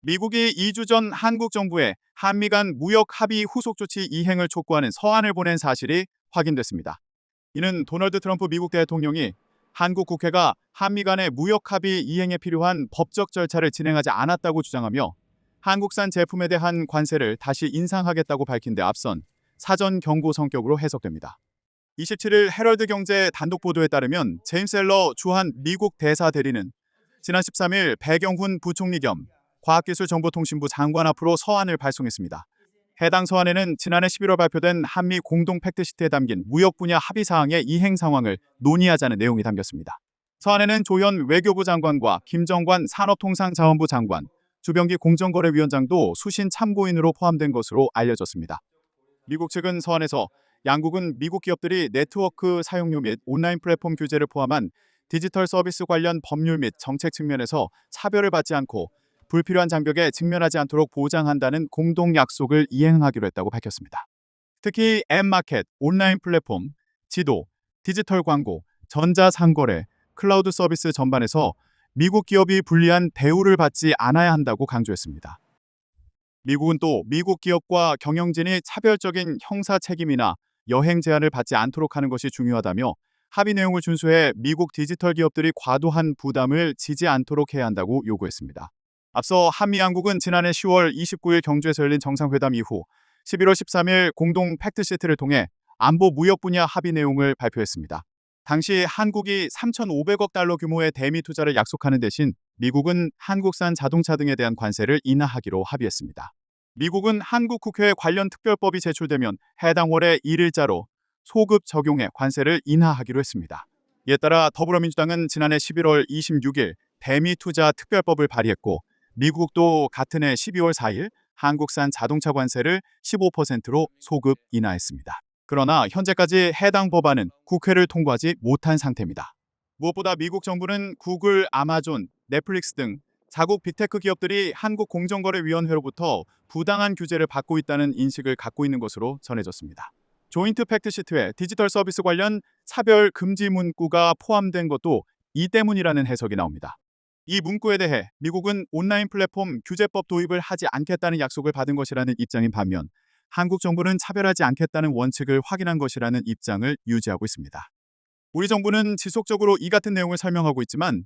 미국이 2주 전 한국 정부에 한미 간 무역 합의 후속 조치 이행을 촉구하는 서한을 보낸 사실이 확인됐습니다. 이는 도널드 트럼프 미국 대통령이 한국 국회가 한미 간의 무역 합의 이행에 필요한 법적 절차를 진행하지 않았다고 주장하며 한국산 제품에 대한 관세를 다시 인상하겠다고 밝힌 데 앞선 사전 경고 성격으로 해석됩니다. 27일 헤럴드 경제 단독 보도에 따르면 제임스 앨러 주한 미국 대사 대리는 지난 13일 배경훈 부총리 겸 과학기술정보통신부 장관 앞으로 서한을 발송했습니다. 해당 서한에는 지난해 11월 발표된 한미 공동 팩트시트에 담긴 무역 분야 합의 사항의 이행 상황을 논의하자는 내용이 담겼습니다. 서한에는 조현 외교부 장관과 김정관 산업통상자원부 장관, 주병기 공정거래위원장도 수신 참고인으로 포함된 것으로 알려졌습니다. 미국 측은 서한에서 양국은 미국 기업들이 네트워크 사용료 및 온라인 플랫폼 규제를 포함한 디지털 서비스 관련 법률 및 정책 측면에서 차별을 받지 않고 불필요한 장벽에 직면하지 않도록 보장한다는 공동 약속을 이행하기로 했다고 밝혔습니다. 특히 앱마켓, 온라인 플랫폼, 지도, 디지털 광고, 전자상거래, 클라우드 서비스 전반에서 미국 기업이 불리한 대우를 받지 않아야 한다고 강조했습니다. 미국은 또 미국 기업과 경영진이 차별적인 형사 책임이나 여행 제한을 받지 않도록 하는 것이 중요하다며 합의 내용을 준수해 미국 디지털 기업들이 과도한 부담을 지지 않도록 해야 한다고 요구했습니다. 앞서 한미 양국은 지난해 10월 29일 경주에서 열린 정상회담 이후 11월 13일 공동 팩트시트를 통해 안보 무역 분야 합의 내용을 발표했습니다. 당시 한국이 3,500억 달러 규모의 대미 투자를 약속하는 대신 미국은 한국산 자동차 등에 대한 관세를 인하하기로 합의했습니다. 미국은 한국 국회에 관련 특별법이 제출되면 해당 월의 1일자로 소급 적용해 관세를 인하하기로 했습니다. 이에 따라 더불어민주당은 지난해 11월 26일 대미 투자 특별법을 발의했고 미국도 같은 해 12월 4일 한국산 자동차 관세를 15%로 소급 인하했습니다. 그러나 현재까지 해당 법안은 국회를 통과하지 못한 상태입니다. 무엇보다 미국 정부는 구글, 아마존, 넷플릭스 등 자국 빅테크 기업들이 한국공정거래위원회로부터 부당한 규제를 받고 있다는 인식을 갖고 있는 것으로 전해졌습니다. 조인트 팩트시트에 디지털 서비스 관련 차별 금지 문구가 포함된 것도 이 때문이라는 해석이 나옵니다. 이 문구에 대해 미국은 온라인 플랫폼 규제법 도입을 하지 않겠다는 약속을 받은 것이라는 입장인 반면 한국 정부는 차별하지 않겠다는 원칙을 확인한 것이라는 입장을 유지하고 있습니다. 우리 정부는 지속적으로 이 같은 내용을 설명하고 있지만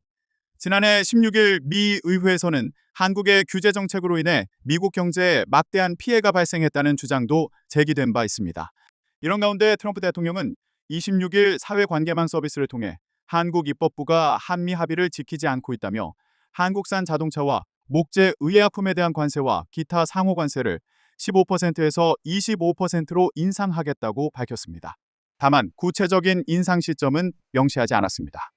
지난해 16일 미 의회에서는 한국의 규제 정책으로 인해 미국 경제에 막대한 피해가 발생했다는 주장도 제기된 바 있습니다. 이런 가운데 트럼프 대통령은 26일 사회관계망 서비스를 통해 한국 입법부가 한미 합의를 지키지 않고 있다며 한국산 자동차와 목재 의약품에 대한 관세와 기타 상호 관세를 15%에서 25%로 인상하겠다고 밝혔습니다. 다만 구체적인 인상 시점은 명시하지 않았습니다.